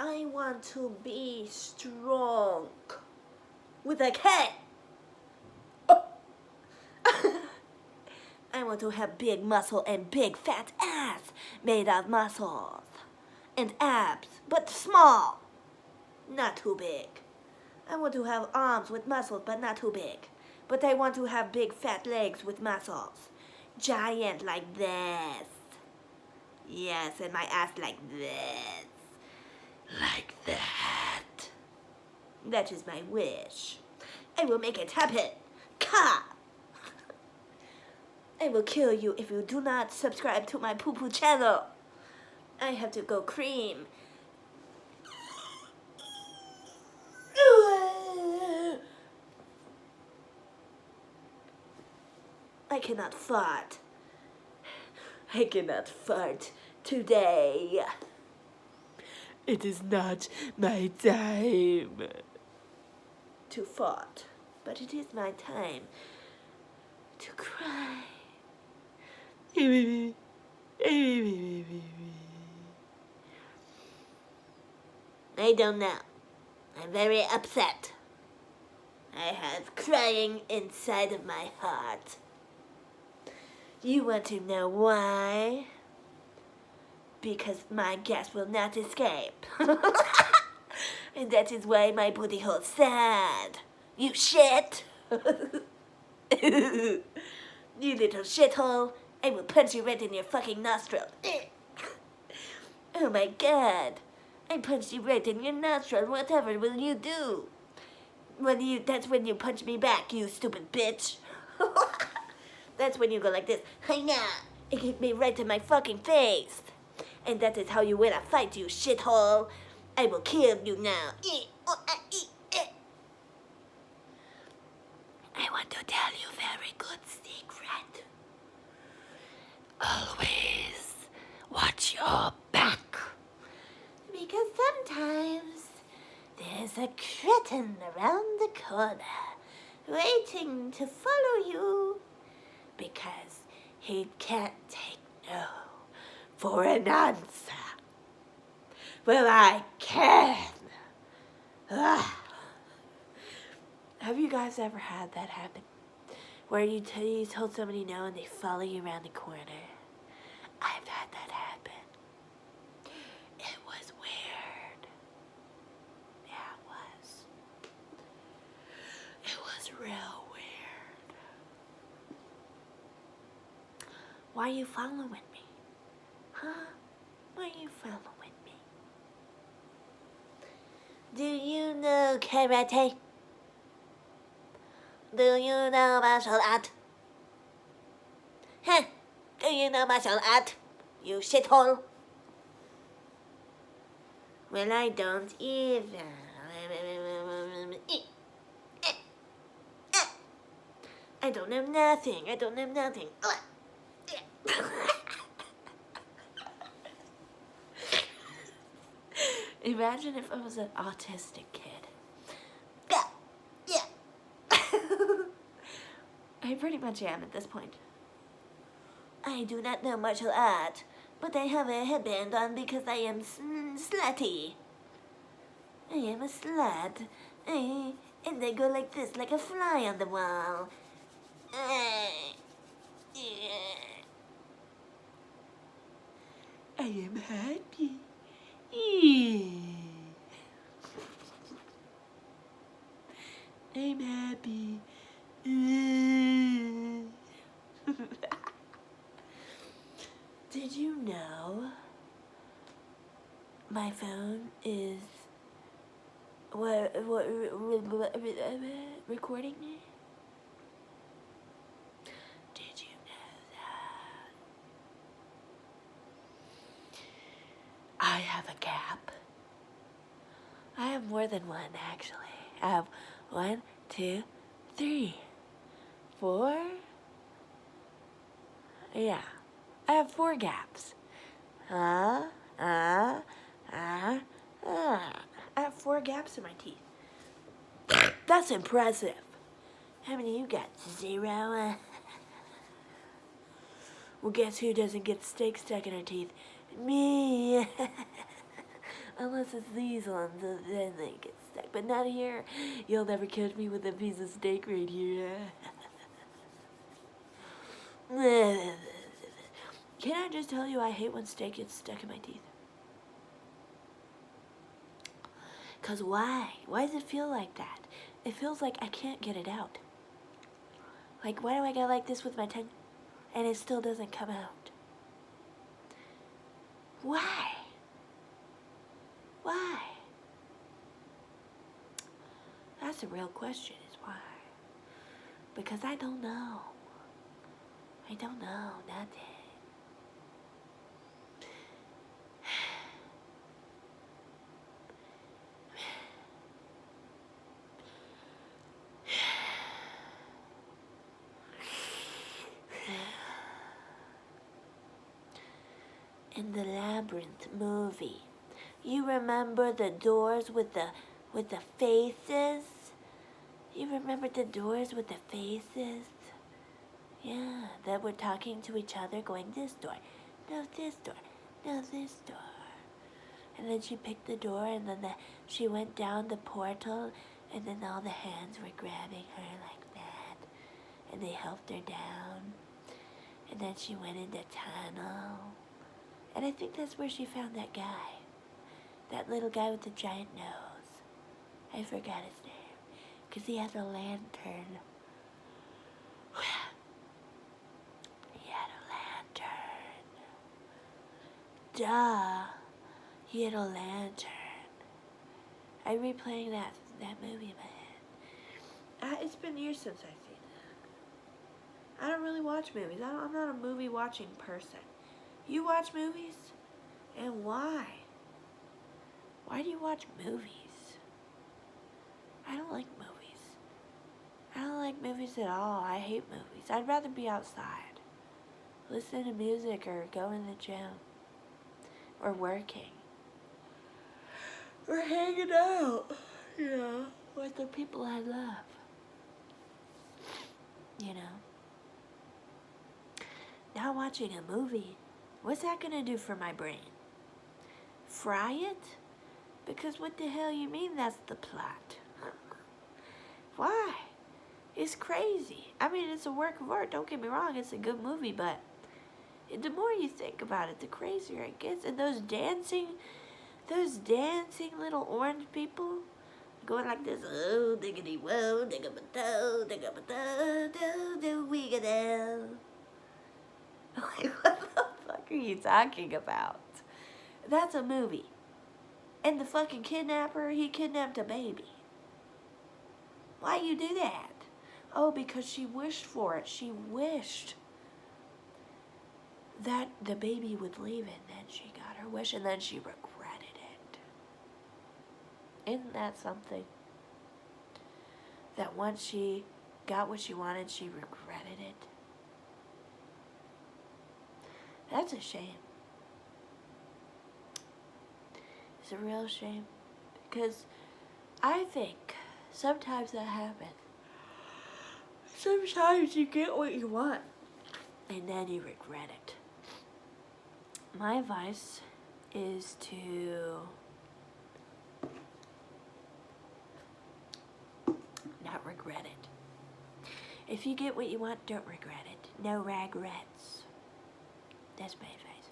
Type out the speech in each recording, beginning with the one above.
I want to be strong with a K. I want to have big muscle and big fat ass made of muscles and abs, but small, not too big. I want to have arms with muscles, but not too big. But I want to have big fat legs with muscles, giant like this. Yes, and my ass like this. Like that. That is my wish. I will make it happen. Ka! I will kill you if you do not subscribe to my poo-poo channel. I have to go cream. I cannot fart. I cannot fart today. It is not my time to fart, but it is my time to cry. I don't know. I'm very upset. I have crying inside of my heart. You want to know why? Because my gas will not escape. And that is why my booty hole's sad. You shit! You little shithole. I will punch you right in your fucking nostril. Oh my god. I punched you right in your nostril. Whatever will you do? That's when you punch me back, you stupid bitch. That's when you go like this. Hi-ya! It hit me right in my fucking face. And that is how you win a fight, you shithole. I will kill you now. I want to tell you a very good secret. Always watch your back. Because sometimes there's a cretin around the corner waiting to follow you because he can't take no for an answer. Well, I can. Have you guys ever had that happen? Where you told somebody no and they follow you around the corner? I've had that happen. It was weird. Yeah, it was. It was real weird. Why are you following me? Huh? Why are you following me? Do you know karate? Do you know martial art? Huh? Do you know martial art? You shithole. Well, I don't either. I don't know nothing. I don't know nothing. Imagine if I was an autistic kid. Yeah. I pretty much am at this point. I do not know martial art, but I have a headband on because I am slutty. I am a slut. And I go like this, like a fly on the wall. I am happy. I'm happy. Did you know my phone is recording me? Did you know that? I have a gap. I have more than one, actually. I have 1, 2, 3, 4. Yeah, I have 4 gaps. I have 4 gaps in my teeth. That's impressive. How many you got? 0? Well, guess who doesn't get steak stuck in her teeth? Me. Unless it's these ones, then they get stuck. But not here. You'll never catch me with a piece of steak right here. Can I just tell you I hate when steak gets stuck in my teeth? Cause why? Why does it feel like that? It feels like I can't get it out. Like, why do I go like this with my tongue and it still doesn't come out? Why? Why? That's a real question, is why. Because I don't know. I don't know nothing. In the Labyrinth movie, you remember the doors with the faces? You remember the doors with the faces? Yeah, that were talking to each other, going this door, no this door, no this door. And then she picked the door, and then she went down the portal, and then all the hands were grabbing her like that, and they helped her down. And then she went in the tunnel. And I think that's where she found that guy. That little guy with the giant nose. I forgot his name. Because he had a lantern. He had a lantern. Duh. He had a lantern. I'm replaying that movie in my head. It's been years since I've seen it. I don't really watch movies. I'm not a movie watching person. You watch movies? And why? Why do you watch movies? I don't like movies. I don't like movies at all. I hate movies. I'd rather be outside. Listen to music or go in the gym. Or working. Or hanging out. You know, with the people I love. You know. Now watching a movie. What's that gonna do for my brain? Fry it? Because what the hell you mean that's the plot? Why? It's crazy. I mean, it's a work of art, don't get me wrong, it's a good movie, but the more you think about it, the crazier it gets. And those dancing little orange people going like this, oh, diggity whoa, digga-ba-do, digga-ba-do, do, wigga-do. Like, what the fuck are you talking about? That's a movie. And the fucking kidnapper, he kidnapped a baby. Why you do that? Oh, because she wished for it. She wished that the baby would leave, and then she got her wish, and then she regretted it. Isn't that something? That once she got what she wanted, she regretted it. That's a shame. It's a real shame. Because I think sometimes that happens. Sometimes you get what you want, and then you regret it. My advice is to not regret it. If you get what you want, don't regret it. No regrets. That's my advice.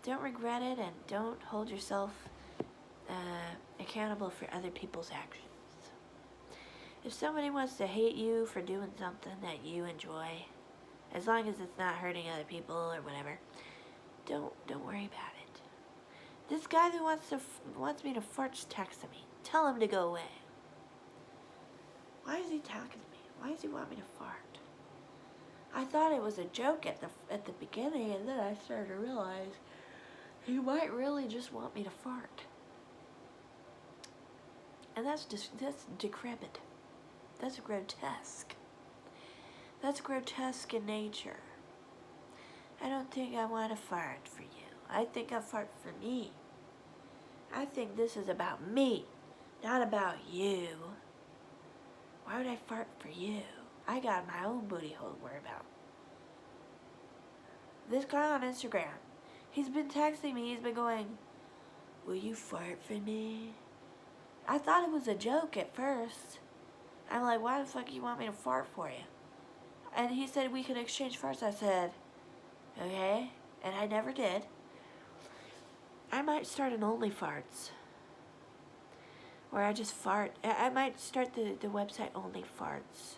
Don't regret it, and don't hold yourself accountable for other people's actions. If somebody wants to hate you for doing something that you enjoy, as long as it's not hurting other people or whatever, don't worry about it. This guy that wants me to fart's texting me. Tell him to go away. Why is he talking to me? Why does he want me to fart? I thought it was a joke at the beginning, and then I started to realize he might really just want me to fart. And that's decrepit. That's grotesque. That's grotesque in nature. I don't think I want to fart for you. I think I fart for me. I think this is about me, not about you. Why would I fart for you? I got my own booty hole to worry about. This guy on Instagram, he's been texting me, he's been going, will you fart for me? I thought it was a joke at first. I'm like, why the fuck do you want me to fart for you? And he said we could exchange farts. I said, okay. And I never did. I might start an OnlyFarts. Where I just fart. I might start the website OnlyFarts.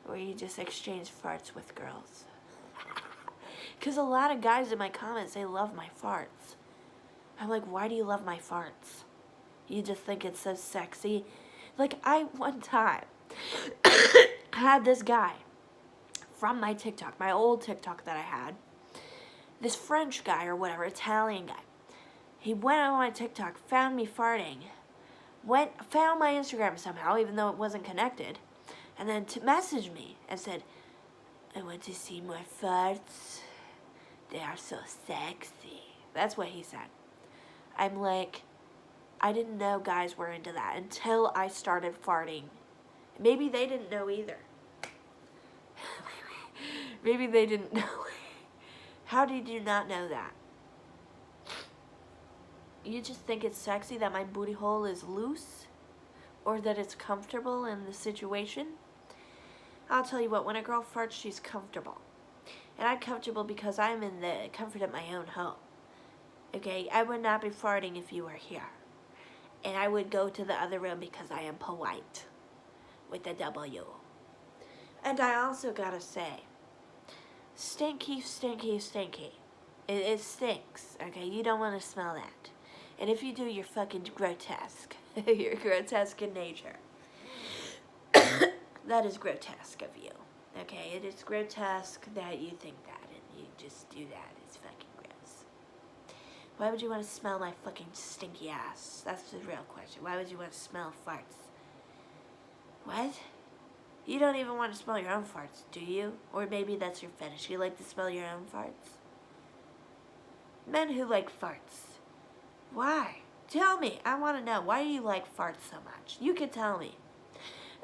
Where you just exchange farts with girls. Because a lot of guys in my comments, they love my farts. I'm like, why do you love my farts? You just think it's so sexy? Like, I, one time, had this guy from my TikTok, my old TikTok that I had. This French guy or whatever, Italian guy. He went on my TikTok, found me farting, found my Instagram somehow, even though it wasn't connected, and then messaged me and said, I want to see more farts. They are so sexy. That's what he said. I'm like, I didn't know guys were into that until I started farting. Maybe they didn't know either. Maybe they didn't know. How did you not know that? You just think it's sexy that my booty hole is loose? Or that it's comfortable in the situation? I'll tell you what, when a girl farts, she's comfortable. And I'm comfortable because I'm in the comfort of my own home. Okay, I would not be farting if you were here. And I would go to the other room because I am polite. With a W. And I also gotta say, stinky, stinky, stinky. It stinks, okay? You don't want to smell that. And if you do, you're fucking grotesque. You're grotesque in nature. That is grotesque of you. Okay, it is grotesque that you think that and you just do that. It's fucking gross. Why would you want to smell my fucking stinky ass? That's the real question. Why would you want to smell farts? What? You don't even want to smell your own farts, do you? Or maybe that's your fetish. You like to smell your own farts? Men who like farts. Why? Tell me. I want to know. Why do you like farts so much? You can tell me.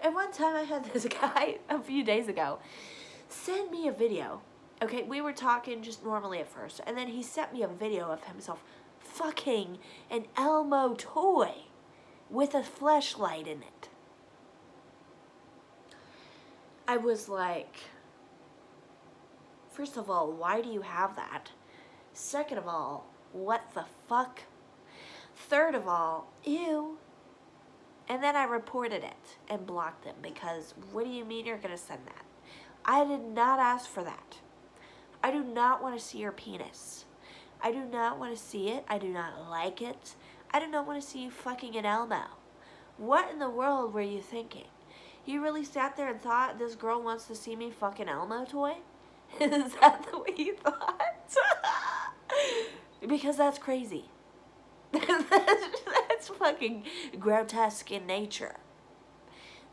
And one time I had this guy, a few days ago, send me a video. Okay, we were talking just normally at first. And then he sent me a video of himself fucking an Elmo toy with a fleshlight in it. I was like, first of all, why do you have that? Second of all, what the fuck? Third of all, ew. And then I reported it and blocked them because what do you mean you're going to send that? I did not ask for that. I do not want to see your penis. I do not want to see it. I do not like it. I do not want to see you fucking an Elmo. What in the world were you thinking? You really sat there and thought this girl wants to see me fucking Elmo toy? Is that the way you thought? Because that's crazy. That's fucking grotesque in nature.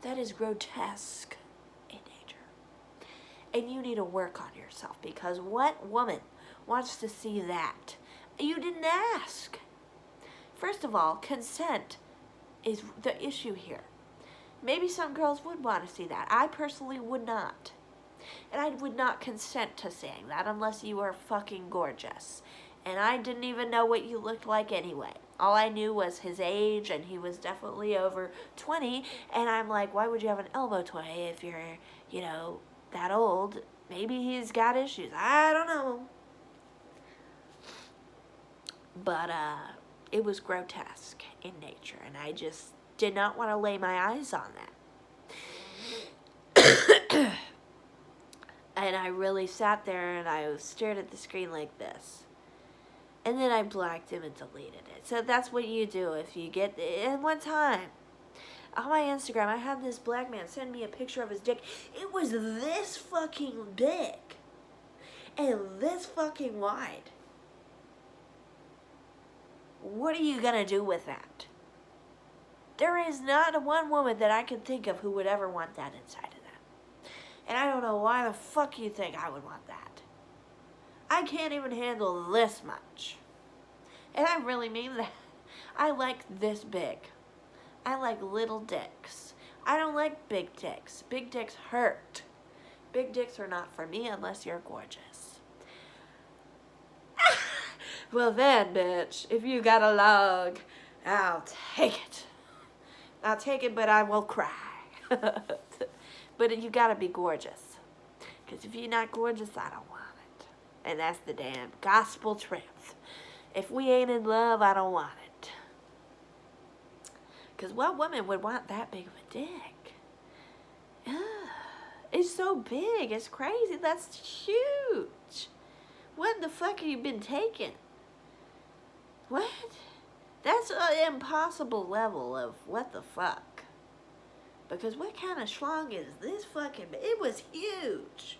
That is grotesque in nature. And you need to work on yourself because what woman wants to see that? You didn't ask. First of all, consent is the issue here. Maybe some girls would want to see that. I personally would not. And I would not consent to seeing that unless you were fucking gorgeous. And I didn't even know what you looked like anyway. All I knew was his age, and he was definitely over 20. And I'm like, why would you have an Elmo toy if you're, that old? Maybe he's got issues. I don't know. But it was grotesque in nature, and I just did not want to lay my eyes on that. And I really sat there and I stared at the screen like this. And then I blacked him and deleted it. So that's what you do if you get... And one time, on my Instagram, I had this black man send me a picture of his dick. It was this fucking big. And this fucking wide. What are you gonna do with that? There is not one woman that I can think of who would ever want that inside of them. And I don't know why the fuck you think I would want that. I can't even handle this much. And I really mean that. I like this big. I like little dicks. I don't like big dicks. Big dicks hurt. Big dicks are not for me unless you're gorgeous. Well then, bitch, if you got a log, I'll take it. I'll take it, but I will cry. But you gotta be gorgeous. Because if you're not gorgeous, I don't want it. And that's the damn gospel truth. If we ain't in love, I don't want it. Because what woman would want that big of a dick? Ugh. It's so big. It's crazy. That's huge. What the fuck have you been taking? What? That's an impossible level of what the fuck. Because what kind of schlong is this fucking... It was huge.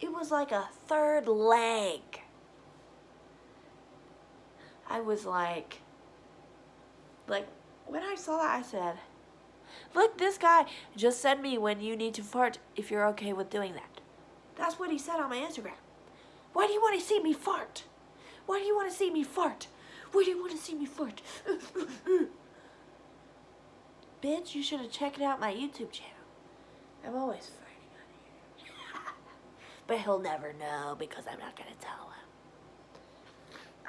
It was like a third leg. I was like, when I saw that, I said, look, this guy just send me when you need to fart if you're okay with doing that. That's what he said on my Instagram. Why do you want to see me fart? Why do you want to see me fart? Why do you want to see me fart? Bitch, you should have checked out my YouTube channel. I'm always farting on here. But he'll never know because I'm not going to tell him.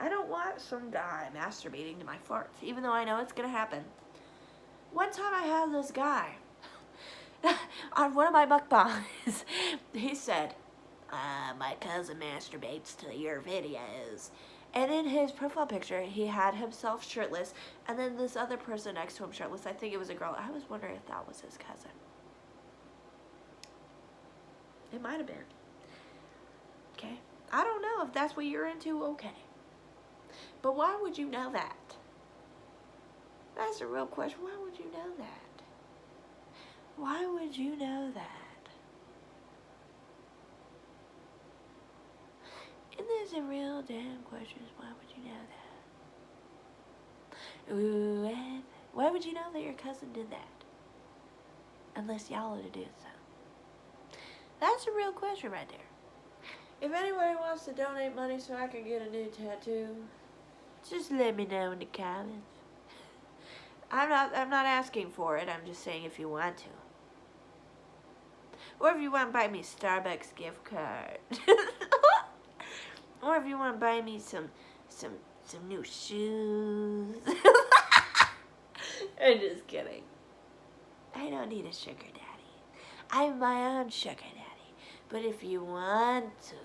I don't want some guy masturbating to my farts, even though I know it's going to happen. One time I had this guy on one of my mukbangs. He said, my cousin masturbates to your videos. And in his profile picture, he had himself shirtless, and then this other person next to him shirtless. I think it was a girl. I was wondering if that was his cousin. It might have been. Okay? I don't know if that's what you're into. Okay. But why would you know that? That's a real question. Why would you know that? Why would you know that? And there's a real damn question. Why would you know that? Ooh, and why would you know that your cousin did that? Unless y'all would have did so. That's a real question right there. If anybody wants to donate money so I can get a new tattoo, just let me know in the comments. I'm not asking for it. I'm just saying if you want to. Or if you want to buy me a Starbucks gift card. Or if you want to buy me some new shoes. I'm just kidding. I don't need a sugar daddy. I'm my own sugar daddy. But if you want to,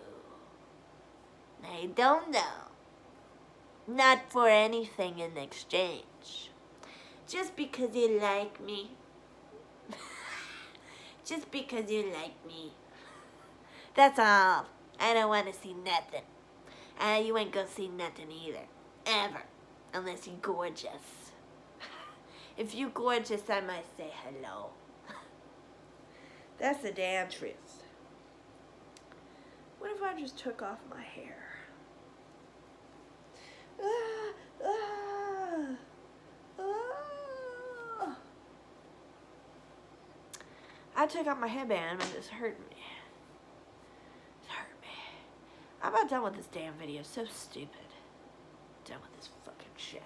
I don't know. Not for anything in exchange. Just because you like me. Just because you like me. That's all. I don't want to see nothing. You ain't gonna see nothing either. Ever. Unless you're gorgeous. If you gorgeous, I might say hello. That's the damn truth. What if I just took off my hair? I took off my headband and it's hurt me. It hurt me. I'm about done with this damn video. So stupid. Done with this fucking shit.